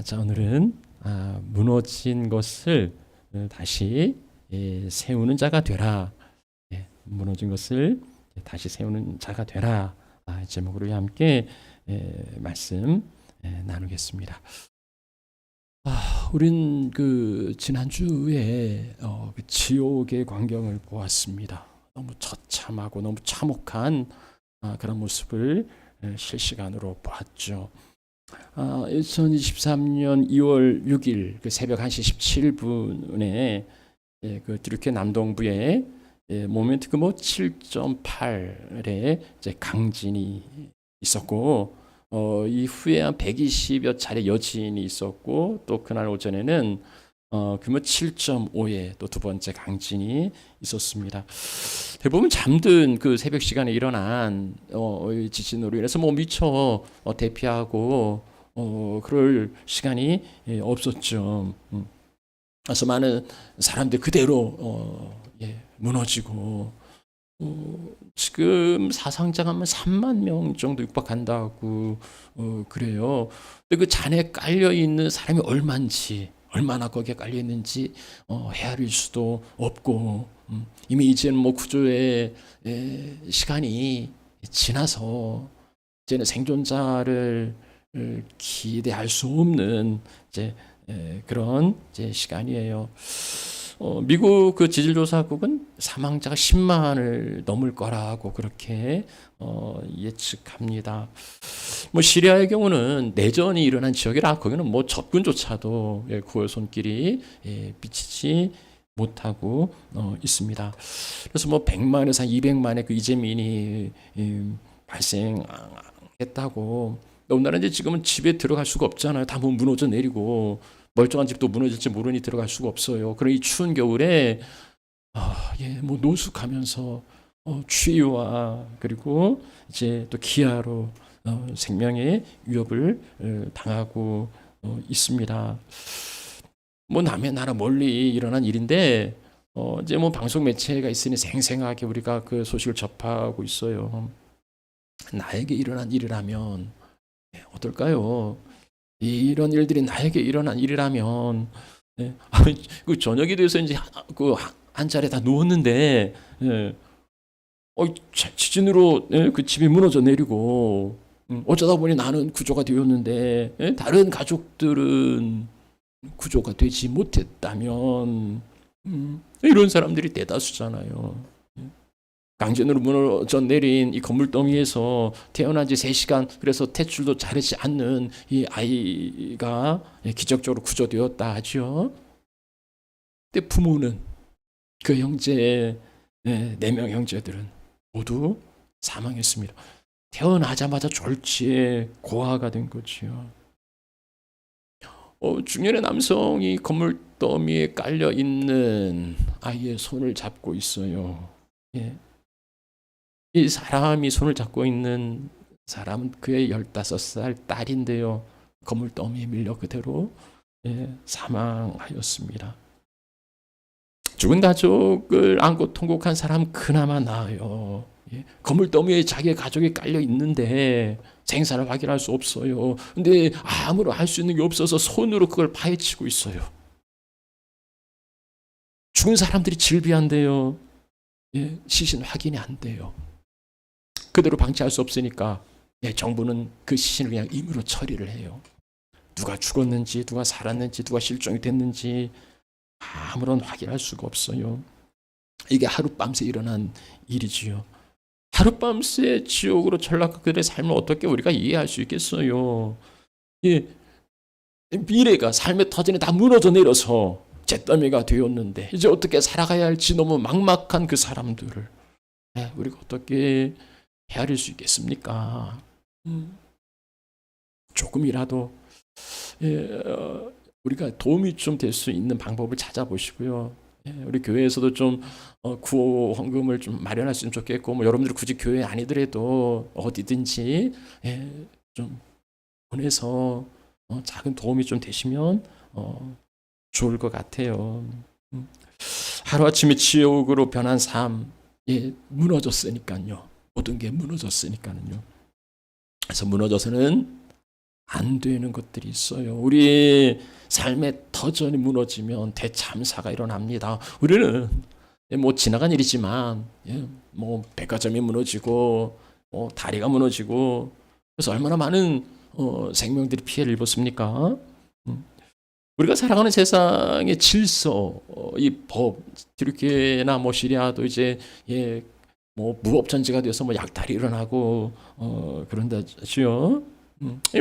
자, 오늘은 무너진 것을 다시 세우는 자가 되라. 무너진 것을 다시 세우는 자가 되라. 제목으로 함께 말씀 나누겠습니다. 우린 그 지난주에 그 지옥의 광경을 보았습니다. 너무 처참하고 너무 참혹한 그런 모습을 실시간으로 보았죠. 2023년 2월 6일 그 새벽 1시 17분에 그 드류케 남동부에 모멘트그모 7.8의 이제 강진이 있었고, 이후에 한 120여 차례 여진이 있었고, 또 그날 오전에는 규모 7.5의 또 두 번째 강진이 있었습니다. 대부분 잠든 그 새벽 시간에 일어난 지진으로 인해서 미처 대피하고 그럴 시간이 없었죠. 그래서 많은 사람들 그대로 무너지고, 지금 사상자가 한 3만 명 정도 육박한다고 그래요. 근데 그 잔에 깔려 있는 사람이 얼마나 거기에 깔려 있는지 헤아릴 수도 없고, 이미 이제는 구조의 시간이 지나서 이제는 생존자를 기대할 수 없는 그런 시간이에요. 미국 그 지질조사국은 사망자가 10만을 넘을 거라고 그렇게 예측합니다. 시리아의 경우는 내전이 일어난 지역이라 거기는 접근조차도 구월 손길이 비치지 못하고 있습니다. 그래서 100만에서 200만의 그 이재민이 발생했다고. 우리나라는 이제 지금은 집에 들어갈 수가 없잖아요. 다 무너져 내리고, 멀쩡한 집도 무너질지 모르니 들어갈 수가 없어요. 그런 이 추운 겨울에 노숙하면서 추위와 그리고 이제 또 기아로 생명의 위협을 당하고 있습니다. 남의 나라 멀리 일어난 일인데 이제 방송 매체가 있으니 생생하게 우리가 그 소식을 접하고 있어요. 나에게 일어난 일이라면 어떨까요? 이런 일들이 나에게 일어난 일이라면, 그 저녁이 돼서 이제 한 자리에 다 누웠는데, 지진으로 그 집이 무너져 내리고, 어쩌다 보니 나는 구조가 되었는데, 다른 가족들은 구조가 되지 못했다면, 이런 사람들이 대다수잖아요. 강진으로 무너져 내린 이 건물 더미에서 태어난 지 3시간, 그래서 퇴출도 자르지 않는 이 아이가 기적적으로 구조되었다 하죠. 근데 부모는, 그 형제, 4명 형제들은 모두 사망했습니다. 태어나자마자 졸지에 고아가 된 거지요. 중년의 남성이 건물 더미에 깔려 있는 아이의 손을 잡고 있어요. 이 사람이 손을 잡고 있는 사람은 그의 15살 딸인데요. 건물 더미에 밀려 그대로 사망하였습니다. 죽은 가족을 안고 통곡한 사람 그나마 나아요. 건물 더미에 자기의 가족이 깔려 있는데 생사를 확인할 수 없어요. 근데 아무런 할 수 있는 게 없어서 손으로 그걸 파헤치고 있어요. 죽은 사람들이 질비한데요. 시신 확인이 안 돼요. 그대로 방치할 수 없으니까 정부는 그 시신을 그냥 임의로 처리를 해요. 누가 죽었는지, 누가 살았는지, 누가 실종이 됐는지 아무런 확인할 수가 없어요. 이게 하룻밤새 일어난 일이지요. 하룻밤새 지옥으로 전락한 그들의 삶을 어떻게 우리가 이해할 수 있겠어요? 미래가 삶의 터전에 다 무너져 내려서 잿더미가 되었는데 이제 어떻게 살아가야 할지 너무 막막한 그 사람들을 우리가 어떻게 헤아릴 수 있겠습니까? 조금이라도 우리가 도움이 좀 될 수 있는 방법을 찾아보시고요. 우리 교회에서도 좀 구호 헌금을 좀 마련할 수 있으면 좋겠고, 여러분들이 굳이 교회 아니더라도 어디든지 좀 보내서 작은 도움이 좀 되시면 좋을 것 같아요. 하루아침에 지옥으로 변한 삶, 무너졌으니까요. 모든 게 무너졌으니까요. 그래서 무너져서는 안 되는 것들이 있어요. 우리 삶의 터전이 무너지면 대참사가 일어납니다. 우리는 뭐 지나간 일이지만 뭐 백화점이 무너지고 다리가 무너지고 그래서 얼마나 많은 생명들이 피해를 입었습니까? 우리가 살아가는 세상의 질서, 이 법, 튀르키예나 뭐 시리아도 이제 뭐 무법 전제가 되어서 뭐 약탈이 일어나고 그런다지요.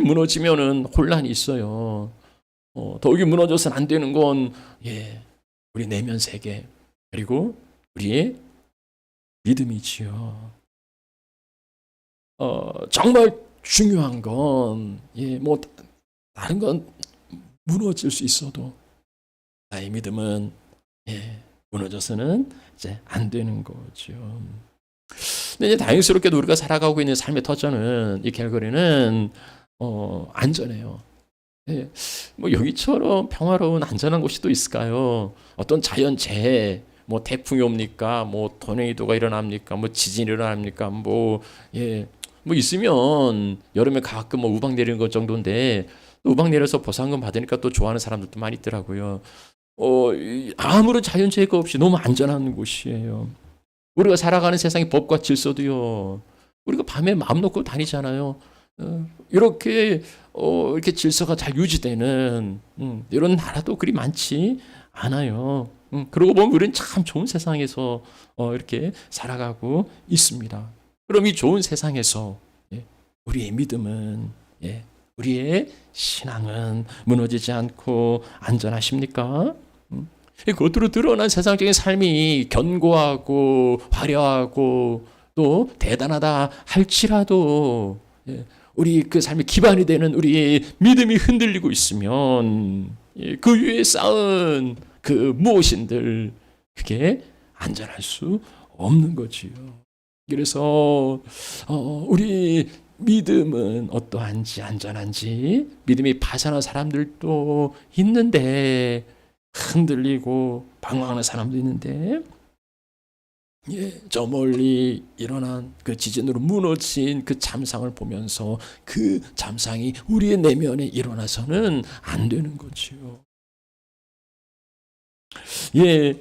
무너지면은 혼란이 있어요. 더욱이 무너져서는 안 되는 건 우리 내면 세계 그리고 우리의 믿음이지요. 정말 중요한 건 뭐 다른 건 무너질 수 있어도 나의 믿음은 무너져서는 이제 안 되는 거죠. 근데 이제 다행스럽게도 우리가 살아가고 있는 삶의 터전은 이 캘거리는 안전해요. 뭐 여기처럼 평화로운 안전한 곳이 또 있을까요? 어떤 자연재해, 뭐 태풍이 옵니까? 뭐 토네이도가 일어납니까? 뭐 지진이 일어납니까? 뭐 있으면 여름에 가끔 뭐 우박 내리는 것 정도인데 우박 내려서 보상금 받으니까 또 좋아하는 사람들도 많이 있더라고요. 아무런 자연재해가 없이 너무 안전한 곳이에요. 우리가 살아가는 세상의 법과 질서도요. 우리가 밤에 마음 놓고 다니잖아요. 이렇게 질서가 잘 유지되는 이런 나라도 그리 많지 않아요. 그러고 보면 우리는 참 좋은 세상에서 이렇게 살아가고 있습니다. 그럼 이 좋은 세상에서 우리의 믿음은 우리의 신앙은 무너지지 않고 안전하십니까? 겉으로 드러난 세상적인 삶이 견고하고 화려하고 또 대단하다 할지라도 우리 그 삶의 기반이 되는 우리의 믿음이 흔들리고 있으면 그 위에 쌓은 그 무엇인들 그게 안전할 수 없는 거지요. 그래서 우리 믿음은 어떠한지 안전한지 믿음이 파산한 사람들도 있는데 흔들리고 방황하는 사람도 있는데 저 멀리 일어난 그 지진으로 무너진 그 잠상을 보면서 그 잠상이 우리의 내면에 일어나서는 안 되는 거지요. 왜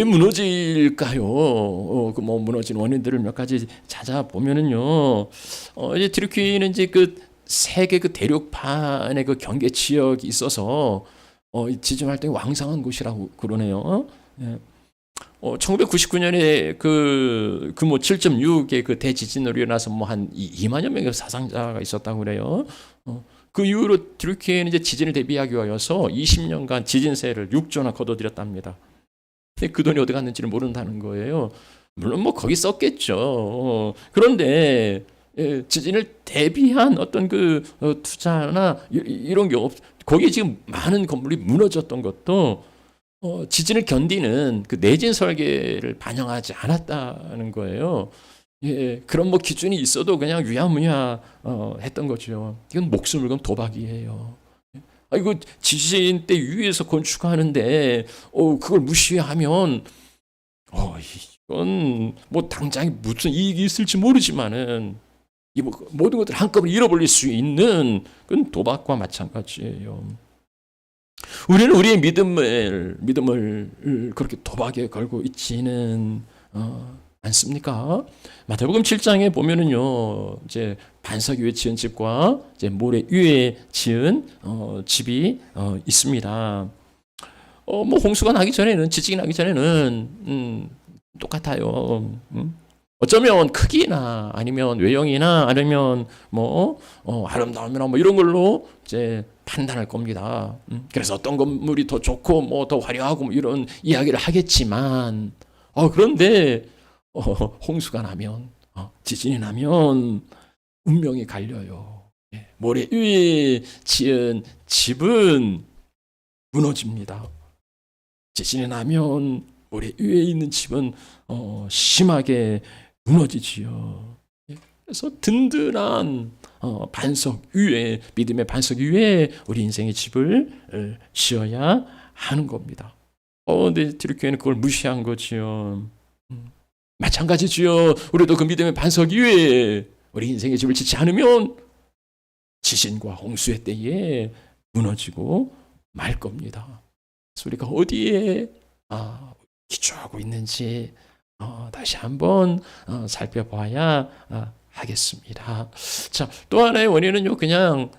무너질까요? 그 뭐 무너진 원인들을 몇 가지 찾아보면은요, 이제 튀르키예는 이제 그 세계 그 대륙판의 그 경계 지역이 있어서 지진 활동이 왕성한 곳이라고 그러네요. 1999년에 그 규모 7.6의 그 대지진으로 일어나서 뭐 한 2만여 명의 사상자가 있었다고 그래요. 그 이후로 튀르키예는 이제 지진을 대비하기 위해서 20년간 지진세를 6조나 거둬들였답니다. 근데 그 돈이 어디 갔는지를 모른다는 거예요. 물론 뭐 거기 썼겠죠. 그런데 지진을 대비한 어떤 그 투자나 이런 게 거기에 지금 많은 건물이 무너졌던 것도 지진을 견디는 그 내진 설계를 반영하지 않았다는 거예요. 그런 뭐 기준이 있어도 그냥 유야무야 했던 거죠. 이건 목숨을 건 도박이에요. 이거 지진 때 위에서 건축하는데 그걸 무시하면 이건 뭐 당장 무슨 이익이 있을지 모르지만은 이 모든 것들 한꺼번에 잃어버릴 수 있는 그건 도박과 마찬가지예요. 우리는 우리의 믿음을 그렇게 도박에 걸고 있지는 않습니까? 마태복음 7장에 보면은요, 이제 반석 위에 지은 집과 이제 모래 위에 지은 집이 있습니다. 뭐 홍수가 나기 전에는 지진이 나기 전에는 똑같아요. 어쩌면 크기나 아니면 외형이나 아니면 뭐 아름다움이나 뭐 이런 걸로 이제 판단할 겁니다. 그래서 어떤 건물이 더 좋고 뭐 더 화려하고 뭐 이런 이야기를 하겠지만 그런데 홍수가 나면 지진이 나면 운명이 갈려요. 모래 위에 지은 집은 무너집니다. 지진이 나면 모래 위에 있는 집은 심하게 무너지지요. 그래서 든든한 반석 위에, 믿음의 반석 위에 우리 인생의 집을 지어야 하는 겁니다. 근데 튀르키예는 그걸 무시한 거지요. 마찬가지지요. 우리도 그 믿음의 반석 위에 우리 인생의 집을 짓지 않으면 지진과 홍수의 때에 무너지고 말 겁니다. 그래서 우리가 어디에 기초하고 있는지 다시 한번 살펴봐야 하겠습니다. 자, 또 하나의 원인은요, 그냥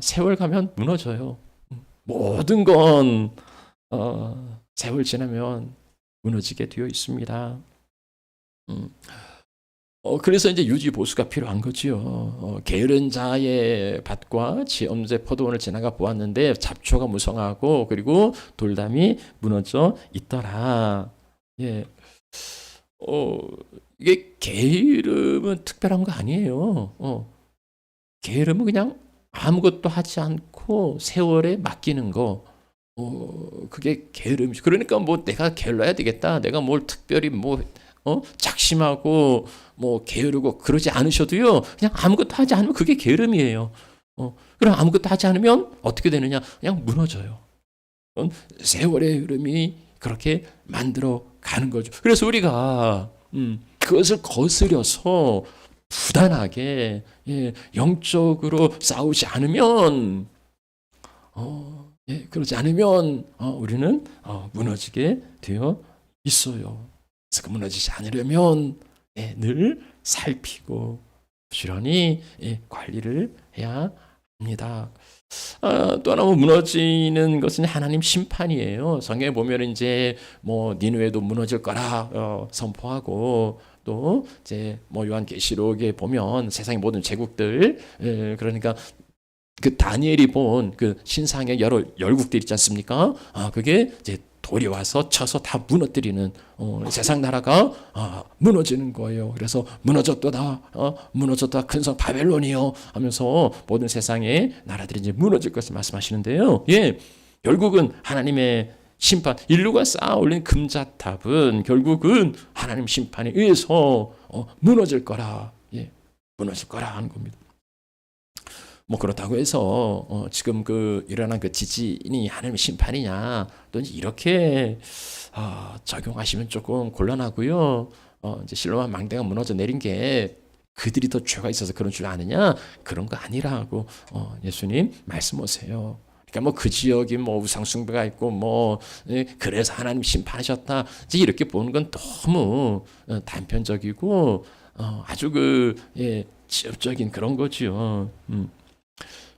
세월 가면 무너져요. 모든 건 세월 지나면 무너지게 되어 있습니다. 그래서 이제 유지 보수가 필요한 거지요. 게으른 자의 밭과 지엄새 포도원을 지나가 보았는데 잡초가 무성하고 그리고 돌담이 무너져 있더라. 예. 이게 게으름은 특별한 거 아니에요. 게으름은 그냥 아무것도 하지 않고 세월에 맡기는 거. 그게 게으름이죠. 그러니까 뭐 내가 게을러야 되겠다. 내가 뭘 특별히 작심하고 게으르고 그러지 않으셔도요. 그냥 아무것도 하지 않으면 그게 게으름이에요. 그럼 아무것도 하지 않으면 어떻게 되느냐? 그냥 무너져요. 세월의 흐름이 그렇게 만들어 가는 거죠. 그래서 우리가 그것을 거스려서 부단하게 영적으로 싸우지 않으면 그러지 않으면 우리는 무너지게 되어 있어요. 그래서 그 무너지지 않으려면 늘 살피고 부지런히 관리를 해야 합니다. 또 하나 무너지는 것은 하나님 심판이에요. 성경에 보면 이제 니느웨도 무너질 거라 선포하고 또 이제 요한계시록에 보면 세상의 모든 제국들 그러니까 그 다니엘이 본 그 신상의 여러 열국들 있지 않습니까? 그게 이제 돌이 와서 쳐서 다 무너뜨리는 세상 나라가 무너지는 거예요. 그래서 무너졌도다, 무너졌다 큰 성 바벨론이요 하면서 모든 세상의 나라들이 이제 무너질 것을 말씀하시는데요. 결국은 하나님의 심판, 인류가 쌓아 올린 금자탑은 결국은 하나님 심판에 의해서 무너질 거라, 무너질 거라 하는 겁니다. 그렇다고 해서 지금 일어난 그 지진이 하나님의 심판이냐 또 이렇게 적용하시면 조금 곤란하고요. 이제 실로암 망대가 무너져 내린 게 그들이 더 죄가 있어서 그런 줄 아느냐? 그런 거 아니라고 예수님 말씀하세요. 그러니까 그 지역이 우상 숭배가 있고 그래서 하나님 심판하셨다 이렇게 보는 건 너무 단편적이고 아주 지엽적인 그런 거죠.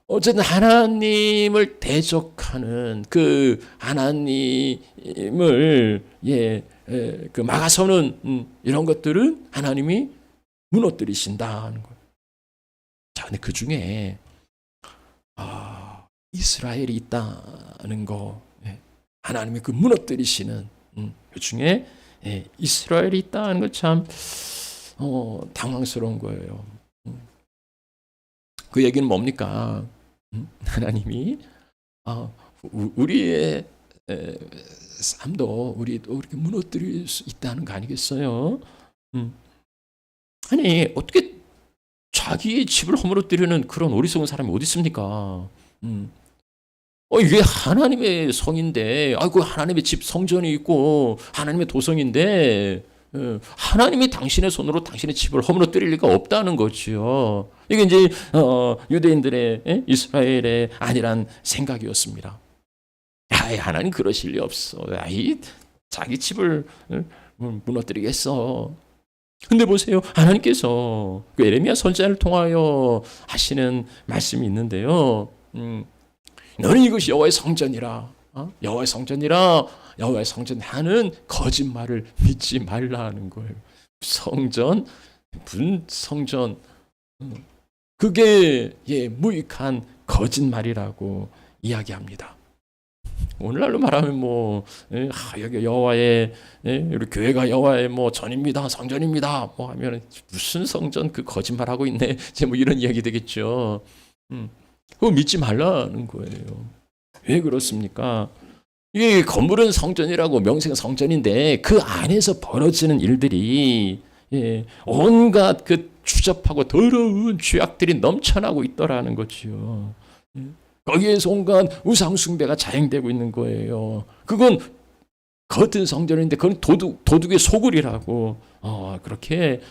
어쨌든 하나님을 대적하는 그 하나님을 막아서는 이런 것들은 하나님이 무너뜨리신다는 거예요. 자, 근데 그 중에 이스라엘이 있다는 거, 하나님이 그 무너뜨리시는 그 중에 이스라엘이 있다는 거 참 당황스러운 거예요. 그 얘기는 뭡니까? 하나님이 우리의 삶도 우리도 그렇게 무너뜨릴 수 있다는 거 아니겠어요? 아니 어떻게 자기의 집을 허물어뜨리는 그런 어리석은 사람이 어디 있습니까? 이게 하나님의 성인데, 그 하나님의 집 성전이 있고 하나님의 도성인데 하나님이 당신의 손으로 당신의 집을 허물어뜨릴 리가 없다는 거지요. 이게 이제 유대인들의 이스라엘의 아니란 생각이었습니다. 하나님 그러실 리 없어. 자기 집을 무너뜨리겠어. 근데 보세요, 하나님께서 그 예레미야 선지자를 통하여 하시는 말씀이 있는데요. 너는 이것이 여호와의 성전이라. 여호와의 성전이라. 여호와의 성전 하는 거짓말을 믿지 말라는 거예요. 성전, 무슨 성전? 그게 무익한 거짓말이라고 이야기합니다. 오늘날로 말하면 여기 여호와의 우리 교회가 여호와의 전입니다, 성전입니다. 하면 무슨 성전 그 거짓말하고 있네. 이런 이야기 되겠죠. 그거 믿지 말라는 거예요. 왜 그렇습니까? 이게 건물은 성전이라고 명칭은 성전인데 그 안에서 벌어지는 일들이 온갖 그 추접하고 더러운 죄악들이 넘쳐나고 있더라는 거지요. 거기에서 온갖 우상 숭배가 자행되고 있는 거예요. 그건 겉은 성전인데 그건 도둑의 소굴이라고 그렇게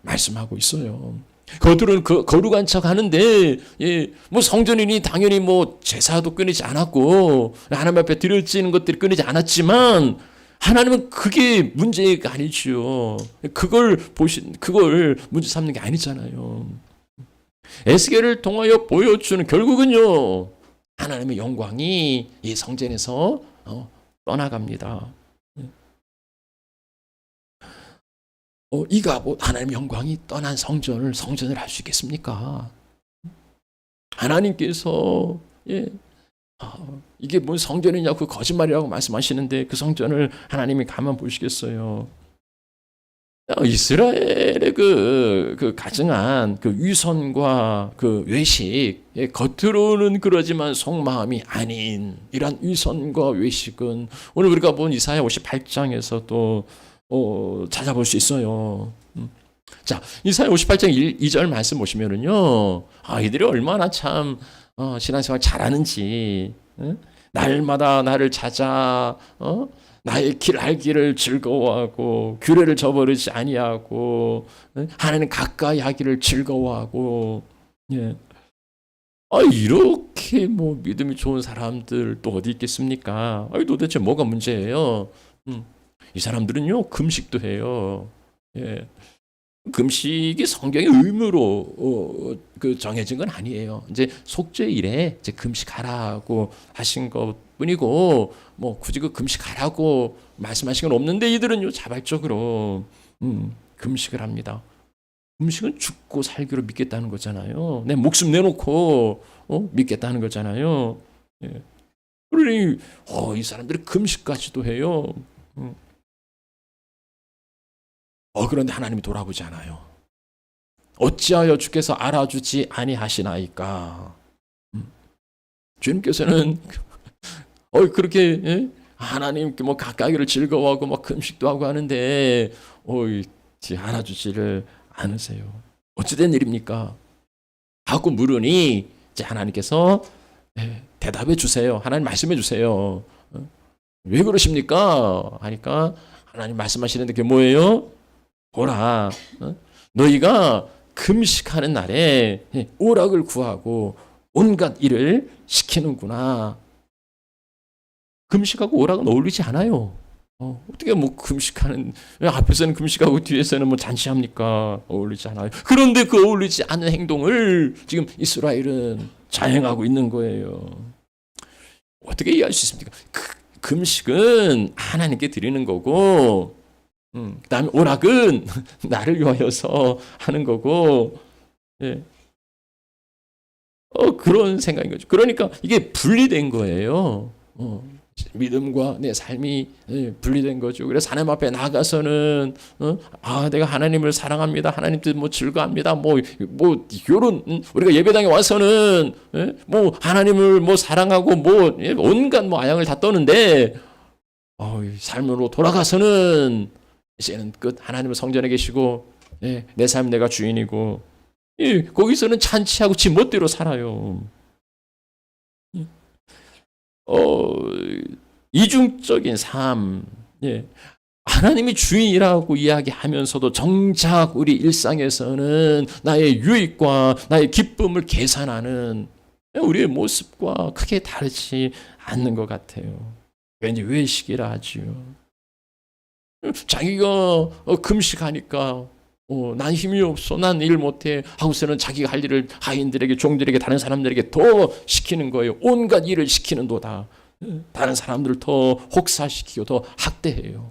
말씀하고 있어요. 겉으로는 거룩한 척 하는데, 예, 뭐 성전이니 당연히 뭐 제사도 끊이지 않았고, 하나님 앞에 드려지는 것들이 끊이지 않았지만, 하나님은 그게 문제가 아니죠. 그걸 문제 삼는 게 아니잖아요. 에스겔을 통하여 보여주는 결국은요, 하나님의 영광이 이 성전에서 떠나갑니다. 이가 하나님의 영광이 떠난 성전을 할 수 있겠습니까? 하나님께서 이게 뭔 성전이냐고 거짓말이라고 말씀하시는데 그 성전을 하나님이 가만 보시겠어요? 이스라엘의 그 가증한 그 위선과 그 외식, 겉으로는 그러지만 속마음이 아닌 이런 위선과 외식은 오늘 우리가 본 이사야 58장에서 또 찾아볼 수 있어요. 자, 이사야 58장 2절 말씀 보시면은요, 이들이 얼마나 참 신앙생활 잘하는지, 날마다 나를 찾아 나의 길 알기를 즐거워하고 규례를 저버리지 아니하고 하나님 가까이 하기를 즐거워하고, 예. 이렇게 뭐 믿음이 좋은 사람들 또 어디 있겠습니까? 도대체 뭐가 문제예요? 이 사람들은요 금식도 해요. 예. 금식이 성경의 의무로 정해진 건 아니에요. 이제 속죄일에 이제 금식하라고 하신 것뿐이고 뭐 굳이 그 금식하라고 말씀하신 건 없는데 이들은요 자발적으로 금식을 합니다. 금식은 죽고 살기로 믿겠다는 거잖아요. 내 목숨 내놓고 믿겠다는 거잖아요. 예. 그러니 이 사람들이 금식까지도 해요. 그런데 하나님이 돌아보지 않아요. 어찌하여 주께서 알아주지 아니하시나이까. 주님께서는 그렇게 하나님께 뭐 가까이를 즐거워하고 막 금식도 하고 하는데 알아주지를 않으세요. 어찌된 일입니까? 하고 물으니 이제 하나님께서 대답해 주세요. 하나님 말씀해 주세요. 왜 그러십니까? 하니까 하나님 말씀하시는데 그게 뭐예요? 보라, 너희가 금식하는 날에 오락을 구하고 온갖 일을 시키는구나. 금식하고 오락은 어울리지 않아요. 어떻게 뭐 금식하는, 앞에서는 금식하고 뒤에서는 뭐 잔치합니까? 어울리지 않아요. 그런데 그 어울리지 않는 행동을 지금 이스라엘은 자행하고 있는 거예요. 어떻게 이해할 수 있습니까? 금식은 하나님께 드리는 거고, 그 다음에 오락은 나를 위하여서 하는 거고, 예. 그런 생각인 거죠. 그러니까 이게 분리된 거예요. 믿음과 내 삶이 분리된 거죠. 그래서 하나님 앞에 나가서는 내가 하나님을 사랑합니다. 하나님 뜻 뭐 즐거워합니다. 뭐 이런 우리가 예배당에 와서는 뭐 하나님을 뭐 사랑하고 뭐 온갖 뭐 아양을 다 떠는데 삶으로 돌아가서는 이제는 끝. 하나님은 성전에 계시고 내 삶 내가 주인이고 거기서는 잔치하고 지 멋대로 살아요. 이중적인 삶. 하나님이 주인이라고 이야기하면서도 정작 우리 일상에서는 나의 유익과 나의 기쁨을 계산하는 우리의 모습과 크게 다르지 않는 것 같아요. 왠지 외식이라 하지요. 자기가 금식하니까 난 힘이 없어, 난 일 못해 하고서는 자기가 할 일을 하인들에게, 종들에게, 다른 사람들에게 더 시키는 거예요. 온갖 일을 시키는도다. 다른 사람들을 더 혹사시키고 더 학대해요.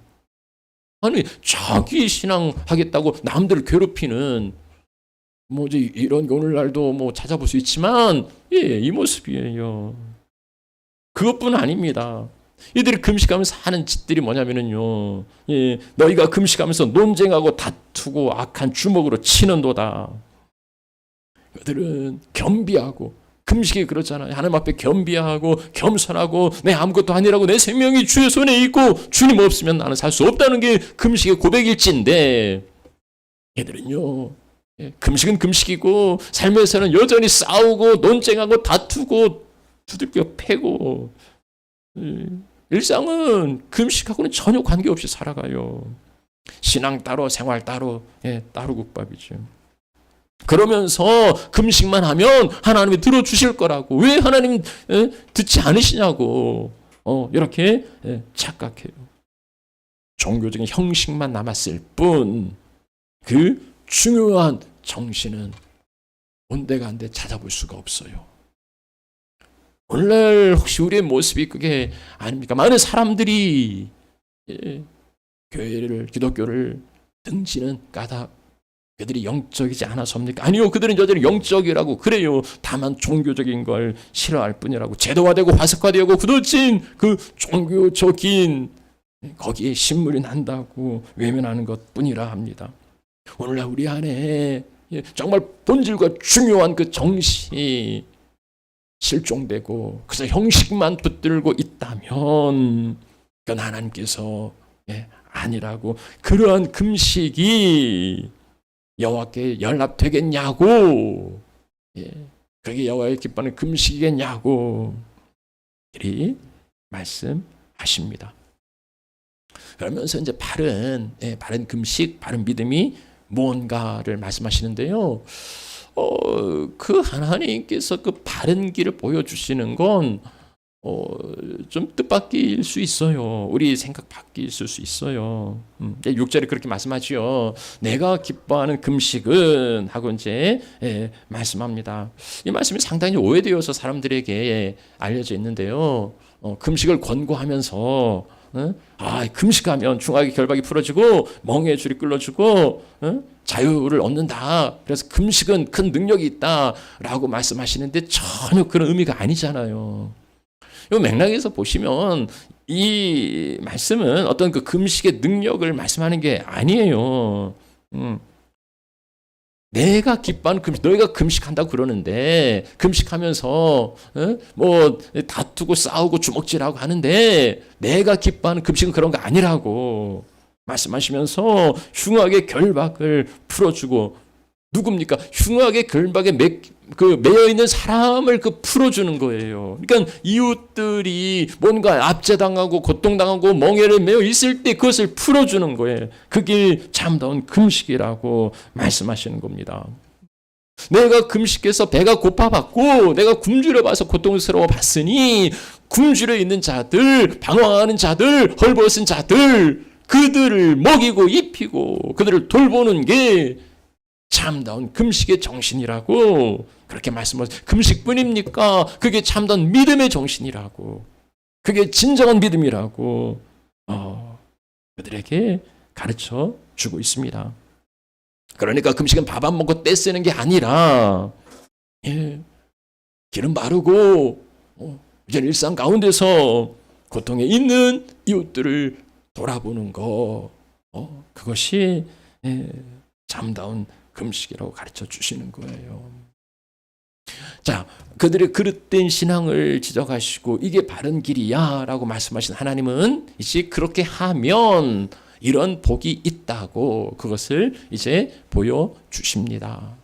아니 자기 신앙 하겠다고 남들을 괴롭히는 뭐지 이런 게 오늘날도 뭐 찾아볼 수 있지만 이 모습이에요. 그것뿐 아닙니다. 이들이 금식하면서 하는 짓들이 뭐냐면은요, 너희가 금식하면서 논쟁하고 다투고 악한 주먹으로 치는도다. 그들은 겸비하고, 금식이 그렇잖아요. 하나님 앞에 겸비하고 겸손하고 내 아무것도 아니라고 내 생명이 주의 손에 있고 주님 없으면 나는 살 수 없다는 게 금식의 고백일진데, 얘들은요, 금식은 금식이고 삶에서는 여전히 싸우고 논쟁하고 다투고 두들겨 패고 일상은 금식하고는 전혀 관계없이 살아가요. 신앙 따로 생활 따로 따로 국밥이죠. 그러면서 금식만 하면 하나님이 들어주실 거라고. 왜 하나님 듣지 않으시냐고 이렇게 착각해요. 종교적인 형식만 남았을 뿐 그 중요한 정신은 온데간데 찾아볼 수가 없어요. 오늘날 혹시 우리의 모습이 그게 아닙니까? 많은 사람들이 교회를, 기독교를 등지는 까닭, 그들이 영적이지 않아서입니까? 아니요, 그들은 여전히 영적이라고 그래요. 다만 종교적인 걸 싫어할 뿐이라고. 제도화되고 화석화되고 굳어진 그 종교적인 거기에 신물이 난다고 외면하는 것 뿐이라 합니다. 오늘날 우리 안에 정말 본질과 중요한 그 정신이 실종되고 그래서 형식만 붙들고 있다면 그건 하나님께서 아니라고. 그러한 금식이 여호와께 연합되겠냐고, 그게 여호와의 기뻐하는 금식이겠냐고 이리 말씀하십니다. 그러면서 이제 바른 금식, 바른 믿음이 뭔가를 말씀하시는데요. 그 하나님께서 그 바른 길을 보여주시는 건 좀 뜻밖일 수 있어요. 우리 생각 밖일 수 있어요. 6절에 그렇게 말씀하지요. 내가 기뻐하는 금식은 하고 이제 말씀합니다. 이 말씀이 상당히 오해되어서 사람들에게 알려져 있는데요. 금식을 권고하면서 금식하면 중하게 결박이 풀어지고 멍에의 줄이 끌어지고 자유를 얻는다. 그래서 금식은 큰 능력이 있다라고 말씀하시는데 전혀 그런 의미가 아니잖아요. 이 맥락에서 보시면 이 말씀은 어떤 그 금식의 능력을 말씀하는 게 아니에요. 내가 기뻐하는 금식, 너희가 금식한다고 그러는데 금식하면서 뭐 다투고 싸우고 주먹질하고 하는데 내가 기뻐하는 금식은 그런 거 아니라고 말씀하시면서 흉악의 결박을 풀어주고, 누굽니까? 흉악의 결박에 매여 있는 사람을 풀어주는 거예요. 그러니까 이웃들이 뭔가 압제당하고 고통당하고 멍에를 매여 있을 때 그것을 풀어주는 거예요. 그게 참다운 금식이라고 말씀하시는 겁니다. 내가 금식해서 배가 고파봤고 내가 굶주려 봐서 고통스러워 봤으니 굶주려 있는 자들, 방황하는 자들, 헐벗은 자들, 그들을 먹이고 입히고 그들을 돌보는 게 참다운 금식의 정신이라고 그렇게 말씀하세요. 금식뿐입니까? 그게 참다운 믿음의 정신이라고, 그게 진정한 믿음이라고 그들에게 가르쳐 주고 있습니다. 그러니까 금식은 밥 안 먹고 떼쓰는 게 아니라 기름 바르고 이제 일상 가운데서 고통에 있는 이웃들을 돌아보는 거, 그것이 참다운 금식이라고 가르쳐 주시는 거예요. 자, 그들의 그릇된 신앙을 지적하시고 이게 바른 길이야 라고 말씀하신 하나님은 이제 그렇게 하면 이런 복이 있다고 그것을 이제 보여주십니다.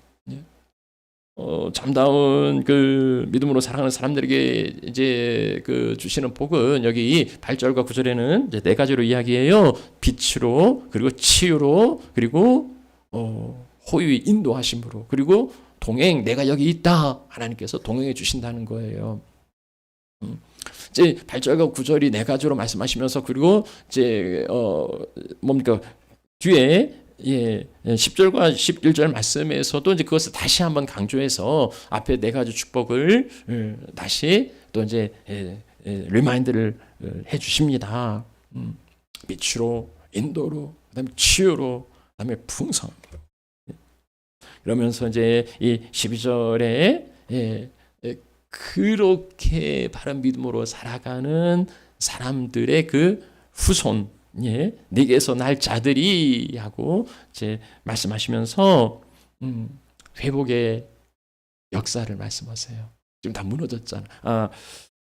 참다운 그 믿음으로 살아가는 사람들에게 이제 그 주시는 복은 여기 8절과 9절에는 이제 네 가지로 이야기해요. 빛으로, 그리고 치유로, 그리고 호의 인도하심으로, 그리고 동행, 내가 여기 있다. 하나님께서 동행해 주신다는 거예요. 이제 8절과 9절이 네 가지로 말씀하시면서, 그리고 이제 뭡니까? 뒤에 10절과 11절 말씀에서도 이제 그것을 다시 한번 강조해서 앞에 네 가지 축복을 다시 또 이제 리마인드를 해 주십니다. 빛으로, 인도로, 그다음에 치유로, 그다음에 풍성. 그러면서 이제 이 12절에 그렇게 바른 믿음으로 살아가는 사람들의 그 후손, 네게서 날 자들이 하고 이제 말씀하시면서 회복의 역사를 말씀하세요. 지금 다 무너졌잖아.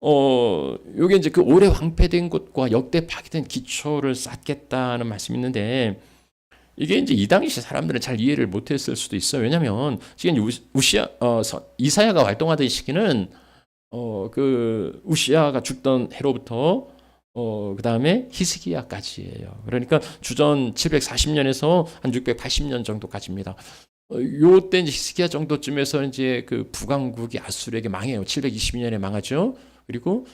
요게 이제 그 오래 황폐된 곳과 역대 파괴된 기초를 쌓겠다는 말씀이 있는데, 이게 이제 이 당시 사람들은 잘 이해를 못했을 수도 있어요. 왜냐하면 지금 이사야가 활동하던 시기는 그 우시야가 죽던 해로부터 그 다음에 히스기야까지예요. 그러니까 주전 740년에서 한 680년 정도까지입니다. 요때 이제 히스기야 정도쯤에서 이제 그 북왕국이 아수르에게 망해요. 722년에 망하죠. 그리고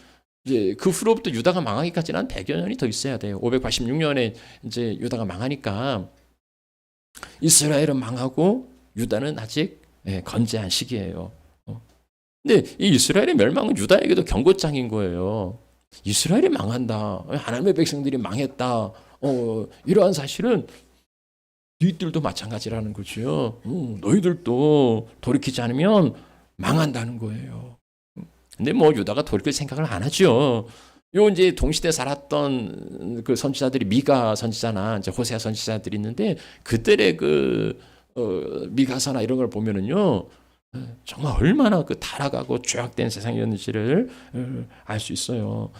이제 그 후로부터 유다가 망하기까지는 한 100여 년이 더 있어야 돼요. 586년에 이제 유다가 망하니까 이스라엘은 망하고 유다는 아직 건재한 시기예요. 근데 이 이스라엘의 멸망은 유다에게도 경고장인 거예요. 이스라엘이 망한다. 하나님의 백성들이 망했다. 이러한 사실은 너희들도 마찬가지라는 거죠. 너희들도 돌이키지 않으면 망한다는 거예요. 근데 뭐 유다가 돌이킬 생각을 안 하죠. 요 이제 동시대 살았던 그 선지자들이 미가 선지자나 이제 호세아 선지자들이 있는데 그들의 그 미가서나 이런 걸 보면은요. 정말 얼마나 그 타락하고 죄악된 세상이었는지를 알 수 있어요.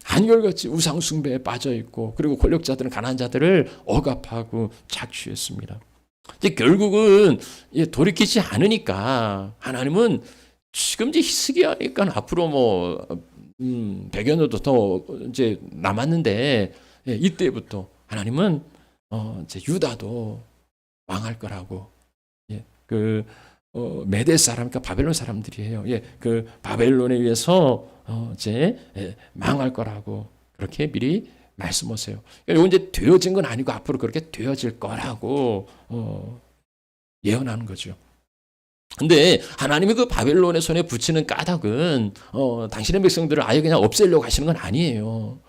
한결같이 우상 숭배에 빠져 있고 그리고 권력자들은 가난한 자들을 억압하고 착취했습니다. 이제 결국은 돌이키지 않으니까 하나님은 지금 이제 히스기야니까 앞으로 뭐 100여 년도 더 이제 남았는데 이때부터 하나님은 이제 유다도 망할 거라고 그 메대 사람, 그러니까 바벨론 사람들이에요. 그 바벨론에 의해서 이제 망할 거라고 그렇게 미리 말씀하세요. 이건 이제 되어진 건 아니고 앞으로 그렇게 되어질 거라고 예언하는 거죠. 근데 하나님이 그 바벨론의 손에 붙이는 까닭은 당신의 백성들을 아예 그냥 없애려고 하시는 건 아니에요.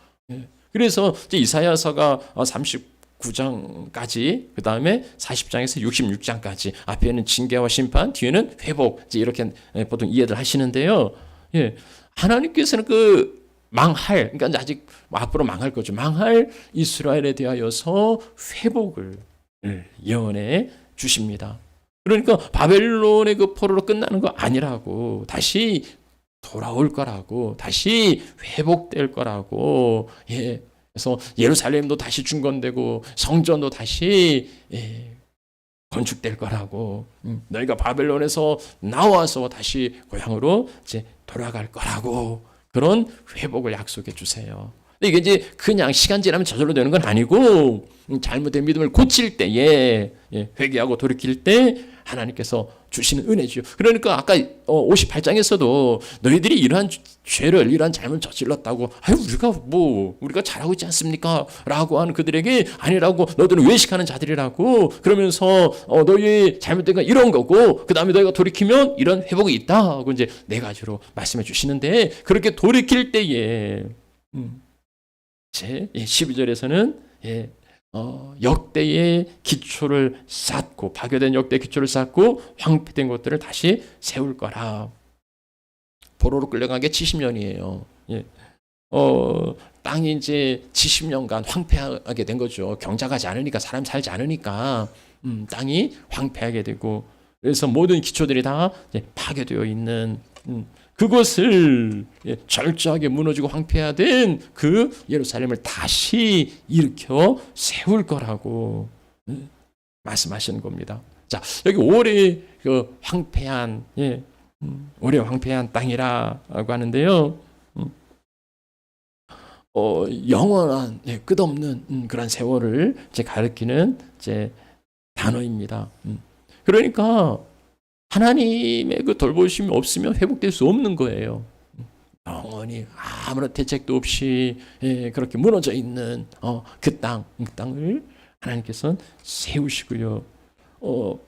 그래서 이제 이사야서가 39장까지 그 다음에 40장에서 66장까지 앞에는 징계와 심판, 뒤에는 회복 이렇게 보통 이해를 하시는데요. 하나님께서는 그 망할, 그러니까 아직 앞으로 망할 거죠. 망할 이스라엘에 대하여서 회복을 예언해 주십니다. 그러니까 바벨론의 그 포로로 끝나는 거 아니라고, 다시 돌아올 거라고, 다시 회복될 거라고. 그래서 예루살렘도 다시 중건되고 성전도 다시 건축될 거라고. 너희가 바벨론에서 나와서 다시 고향으로 이제 돌아갈 거라고. 그런 회복을 약속해 주세요. 이게 이제 그냥 시간 지나면 저절로 되는 건 아니고 잘못된 믿음을 고칠 때에 회개하고 돌이킬 때 하나님께서 주시는 은혜죠. 그러니까 아까 58장에서도 너희들이 이러한 죄를, 이러한 잘못을 저질렀다고, 우리가 잘하고 있지 않습니까? 라고 하는 그들에게 아니라고, 너희들은 외식하는 자들이라고, 그러면서 너희의 잘못된 건 이런 거고, 그 다음에 너희가 돌이키면 이런 회복이 있다 하고 이제 네 가지로 말씀해 주시는데, 그렇게 돌이킬 때에 12절에서는 역대의 기초를 쌓고, 파괴된 역대 기초를 쌓고 황폐된 것들을 다시 세울 거라. 포로로 끌려간 게 70년이에요. 땅이 이제 70년간 황폐하게 된 거죠. 경작하지 않으니까, 사람 살지 않으니까 땅이 황폐하게 되고, 그래서 모든 기초들이 다 파괴되어 있는 그것을 철저하게 무너지고 황폐화된 그 예루살렘을 다시 일으켜 세울 거라고 말씀하시는 겁니다. 자, 여기 오래 그 황폐한 오래 황폐한 땅이라고 하는데요. 영원한 끝없는 그런 세월을 이제 가리키는 이제 단어입니다. 그러니까 하나님의 그 돌보심이 없으면 회복될 수 없는 거예요. 영원히 아무런 대책도 없이 그렇게 무너져 있는 그 땅을 하나님께서는 세우시고요.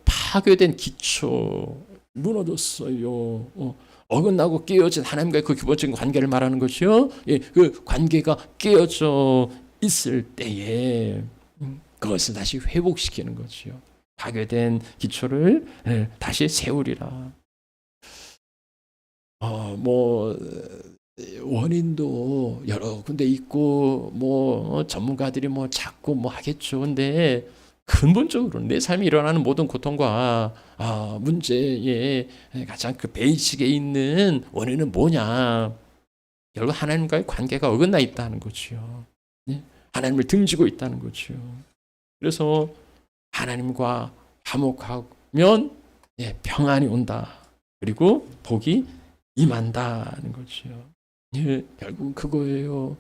파괴된 기초, 무너졌어요. 어긋나고 깨어진 하나님과의 그 기본적인 관계를 말하는 것이요. 그 관계가 깨어져 있을 때에 그것을 다시 회복시키는 거죠. 파괴된 기초를 다시 세우리라. 원인도 여러 군데 있고 전문가들이 자꾸 하겠죠. 근데 근본적으로 내 삶에 일어나는 모든 고통과 문제의 가장 그 베이직에 있는 원인은 뭐냐? 결국 하나님과의 관계가 어긋나 있다는 거죠. 하나님을 등지고 있다는 거죠. 그래서 하나님과 화목하면 평안이 온다. 그리고 복이 임한다는 거죠. 결국 그거예요.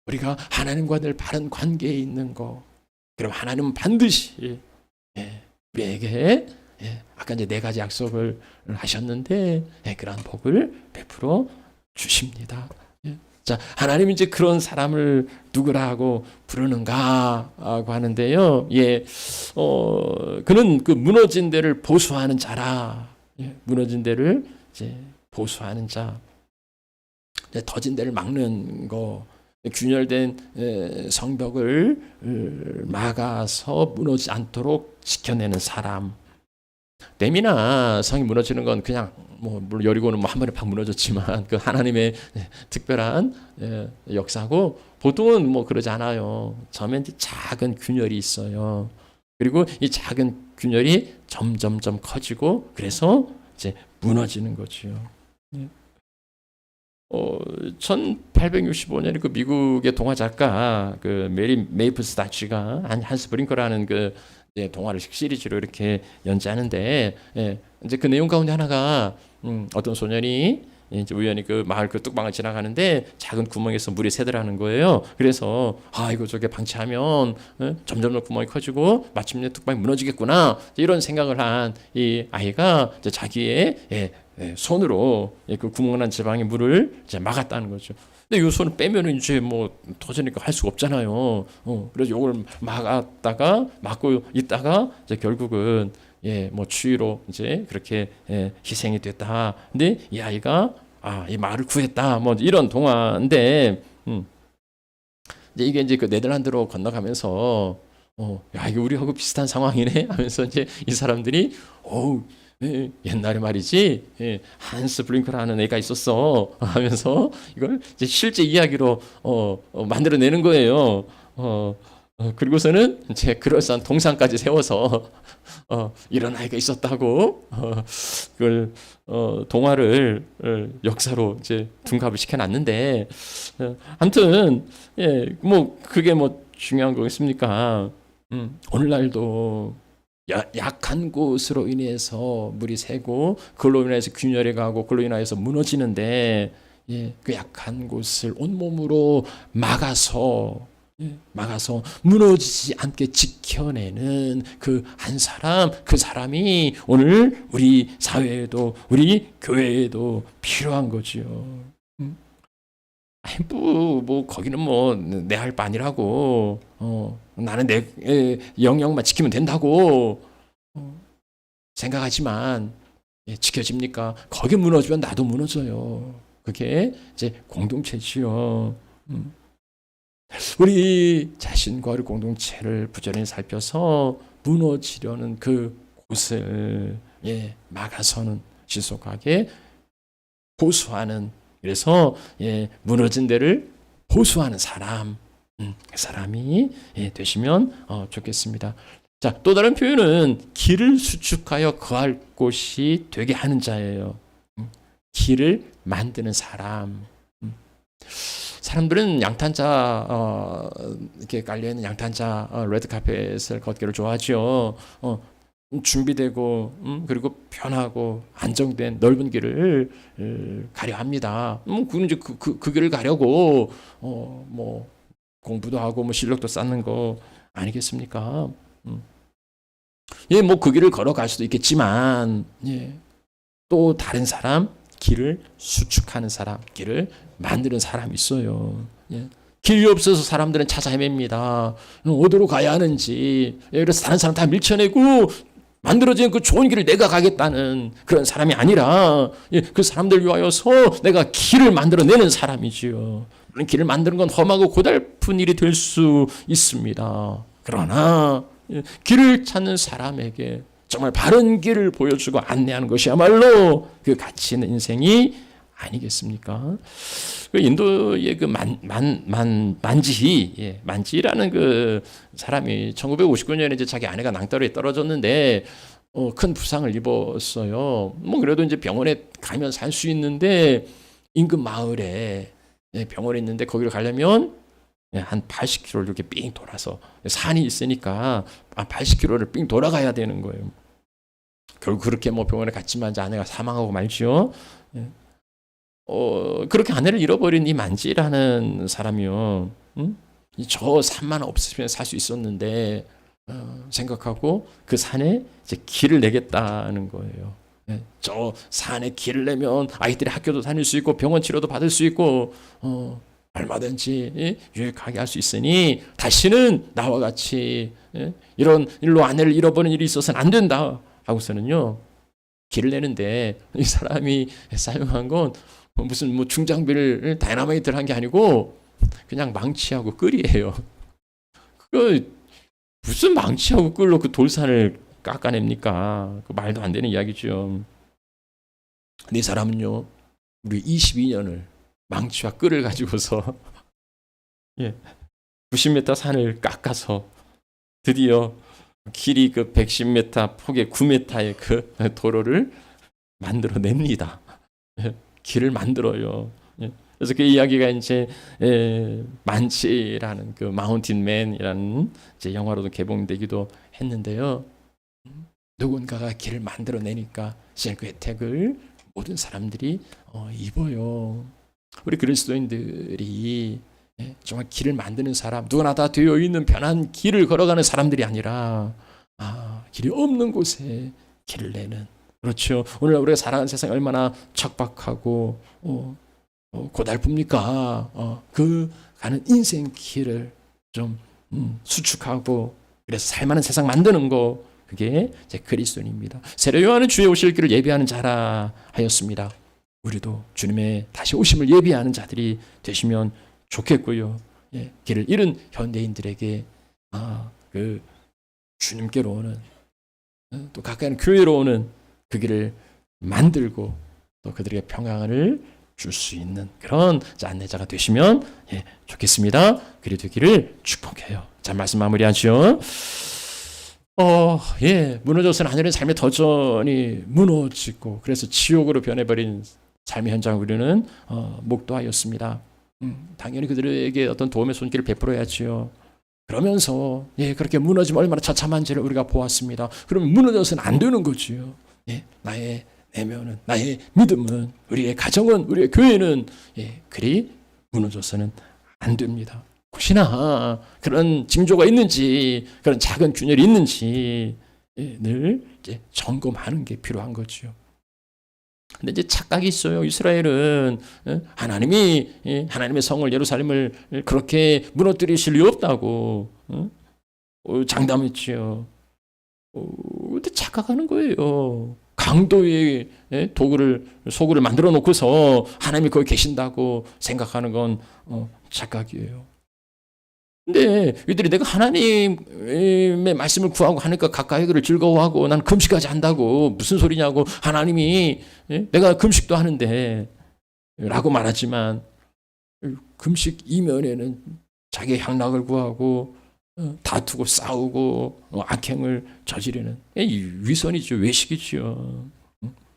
우리가 하나님과 늘 바른 관계에 있는 거. 그럼 하나님은 반드시 우리에게 아까 이제 4가지 약속을 하셨는데 그러한 복을 베풀어 주십니다. 자, 하나님이 이제 그런 사람을 누구라고 부르는가 하고 하는데요. 그는 그 무너진 데를 보수하는 자라. 무너진 데를 이제 보수하는 자. 터진 데를 막는 거. 균열된 성벽을 막아서 무너지지 않도록 지켜내는 사람. 댐이나 성이 무너지는 건 그냥 물론 여리고는 한 번에 팍 무너졌지만 그 하나님의 특별한 역사고, 보통은 그러지 않아요. 처음에 이제 작은 균열이 있어요. 그리고 이 작은 균열이 점점점 커지고 그래서 이제 무너지는 거죠. 1865년에 그 미국의 동화 작가 그 메리 메이플 스타치가 한스 브링커라는 그 동화를 시리즈로 이렇게 연재하는데, 이제 그 내용 가운데 하나가 어떤 소년이 이제 우연히 그 마을 그 뚝방을 지나가는데 작은 구멍에서 물이 새더라는 거예요. 그래서 이거 저게 방치하면 점점 더 구멍이 커지고 마침내 뚝방이 무너지겠구나, 이런 생각을 한 이 아이가 이제 자기의 손으로 그 구멍난 지방의 물을 이제 막았다는 거죠. 근데 이 손을 빼면은 이제 터지니까 할 수가 없잖아요. 그래서 이걸 막고 있다가 이제 결국은 추위로 이제 그렇게 희생이 됐다. 근데 이 아이가 이 마을을 구했다. 이런 동화인데, 이제 이게 이제 그 네덜란드로 건너가면서 야, 이게 우리하고 비슷한 상황이네 하면서 이제 이 사람들이 옛날에 말이지, 한스 블링크라는 애가 있었어 하면서 이걸 이제 실제 이야기로 만들어내는 거예요. 그리고서는 이제 그럴싸한 동상까지 세워서 이런 아이가 있었다고 그걸 동화를 역사로 이제 둔갑을 시켜놨는데, 아무튼 그게 중요한 거겠습니까? 오늘날도 약한 곳으로 인해서 물이 새고 그걸로 인해서 균열이 가고 그걸로 인해서 무너지는데, 그 약한 곳을 온몸으로 막아서 무너지지 않게 지켜내는 그 한 사람, 그 사람이 오늘 우리 사회에도 우리 교회에도 필요한 거지요. 거기는 내 할 바 아니라고, 나는 내 영역만 지키면 된다고 생각하지만, 지켜집니까? 거기 무너지면 나도 무너져요. 그게 이제 공동체지요. 우리 자신과 우리 공동체를 부지런히 살펴서 무너지려는 그 곳을 막아서는 지속하게 보수하는, 그래서 무너진 데를 보수하는 사람, 그 사람이 되시면 좋겠습니다. 자, 또 다른 표현은 길을 수축하여 거할 곳이 되게 하는 자예요. 길을 만드는 사람. 사람들은 양탄자 이렇게 깔려있는 양탄자 레드카펫을 걷기를 좋아하죠. 준비되고 그리고 편하고 안정된 넓은 길을 가려 합니다. 그건 이제 그 길을 가려고 공부도 하고 실력도 쌓는 거 아니겠습니까? 그 길을 걸어갈 수도 있겠지만, 또 다른 사람, 길을 수축하는 사람, 길을 만드는 사람이 있어요. 길이 없어서 사람들은 찾아 헤맵니다. 어디로 가야 하는지. 그래서 다른 사람 다 밀쳐내고 만들어진 그 좋은 길을 내가 가겠다는 그런 사람이 아니라, 그 사람들 위하여서 내가 길을 만들어내는 사람이지요. 그런 길을 만드는 건 험하고 고달픈 일이 될 수 있습니다. 그러나 길을 찾는 사람에게 정말 바른 길을 보여주고 안내하는 것이야말로 그 가치 있는 인생이 아니겠습니까? 그 인도의 그 만지라는 그 사람이 1959년에 이제 자기 아내가 낭떠러리에 떨어졌는데 큰 부상을 입었어요. 그래도 이제 병원에 가면 살 수 있는데, 인근 마을에 병원에 있는데 거기로 가려면 한 80km를 이렇게 삥 돌아서, 산이 있으니까 80km를 삥 돌아가야 되는 거예요. 결국 그렇게 병원에 갔지만 이제 아내가 사망하고 말지요. 그렇게 아내를 잃어버린 이 만지라는 사람이요. 저 산만 없으면 살 수 있었는데 생각하고 그 산에 이제 길을 내겠다는 거예요. 저 산에 길을 내면 아이들이 학교도 다닐 수 있고 병원 치료도 받을 수 있고 얼마든지 유익하게 할 수 있으니 다시는 나와 같이 이런 일로 아내를 잃어버린 일이 있어서는 안 된다 하고서는요 길을 내는데 이 사람이 사용한 건 무슨 뭐 중장비를 다이나마이트를 한 게 아니고 그냥 망치하고 끌이에요. 그 무슨 망치하고 끌로 그 돌산을 깎아냅니까? 그 말도 안 되는 이야기죠. 근데 이 사람은요, 우리 22년을 망치와 끌을 가지고서 90m 산을 깎아서 드디어 길이 그 110m, 폭의 9m의 그 도로를 만들어냅니다. 길을 만들어요. 그래서 그 이야기가 이제 만치라는 그 마운틴맨이라는 이제 영화로도 개봉되기도 했는데요. 누군가가 길을 만들어내니까 그 혜택을 모든 사람들이 입어요. 우리 그리스도인들이 정말 길을 만드는 사람, 누구나 다 되어 있는 편한 길을 걸어가는 사람들이 아니라 길이 없는 곳에 길을 내는, 그렇죠. 오늘 우리가 살아가는 세상이 얼마나 척박하고 고달픕니까? 그 가는 인생 길을 좀 수축하고 그래서 살만한 세상 만드는 거, 그게 이제 그리스도인입니다. 세례 요한은 주의 오실 길을 예비하는 자라 하였습니다. 우리도 주님의 다시 오심을 예비하는 자들이 되시면 좋겠고요. 길을 잃은 현대인들에게 그 주님께로 오는, 또 가까이 교회로 오는 그 길을 만들고 또 그들에게 평안을 줄 수 있는 그런 안내자가 되시면 좋겠습니다. 그리 되기를 축복해요. 자, 말씀 마무리하죠. 무너져서는 안 되는 삶의 터전이 무너지고 그래서 지옥으로 변해버린 삶의 현장 우리는 목도하였습니다. 당연히 그들에게 어떤 도움의 손길을 베풀어야지요. 그러면서 그렇게 무너지면 얼마나 처참한지를 우리가 보았습니다. 그러면 무너져서는 안 되는 거지요. 나의 내면은, 나의 믿음은, 우리의 가정은, 우리의 교회는 그리 무너져서는 안 됩니다. 혹시나 그런 징조가 있는지, 그런 작은 균열이 있는지 늘 이제 점검하는 게 필요한 거죠. 근데 이제 착각이 있어요. 이스라엘은 하나님의 성을, 예루살렘을 그렇게 무너뜨리실 리 없다고 장담했지요. 근데 착각하는 거예요. 강도의 소굴을 만들어 놓고서 하나님이 거기 계신다고 생각하는 건 착각이에요. 근데 이들이 내가 하나님의 말씀을 구하고 하니까 가까이 그를 즐거워하고 난 금식까지 한다고 무슨 소리냐고, 하나님이 내가 금식도 하는데 라고 말하지만 금식 이면에는 자기의 향락을 구하고 다투고 싸우고 악행을 저지르는 위선이죠. 외식이죠.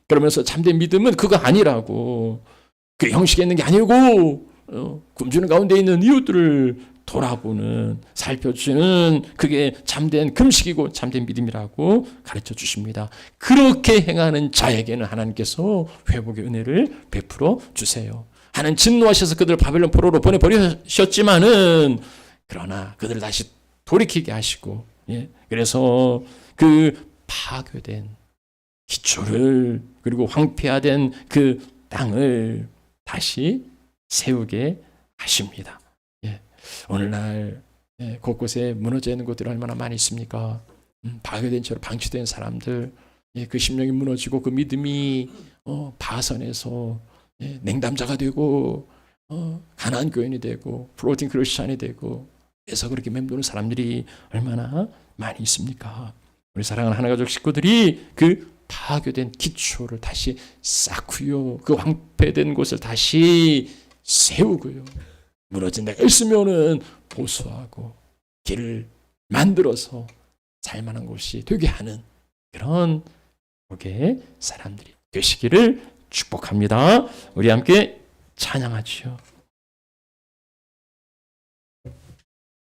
그러면서 참된 믿음은 그거 아니라고, 그 형식에 있는 게 아니고 굶주는 가운데 있는 이웃들을 돌아보는, 살펴주는, 그게 참된 금식이고 참된 믿음이라고 가르쳐 주십니다. 그렇게 행하는 자에게는 하나님께서 회복의 은혜를 베풀어 주세요. 하나님 진노하셔서 그들을 바벨론 포로로 보내버리셨지만은 그러나 그들을 다시 돌이키게 하시고, 그래서 그 파괴된 기초를, 그리고 황폐화된 그 땅을 다시 세우게 하십니다. 오늘날 곳곳에 무너져 있는 곳들이 얼마나 많이 있습니까? 파괴된 채로 방치된 사람들, 그 심령이 무너지고 그 믿음이 파선해서 냉담자가 되고 가난한 교인이 되고 플로팅 크리스찬이 되고, 그래서 그렇게 맴도는 사람들이 얼마나 많이 있습니까? 우리 사랑하는 하나가족 식구들이 그 파괴된 기초를 다시 쌓고요, 그 황폐된 곳을 다시 세우고요, 무너진 데가 있으면은 보수하고 길을 만들어서 살만한 곳이 되게 하는 그런 복의 사람들이 되시기를 축복합니다. 우리 함께 찬양하지요.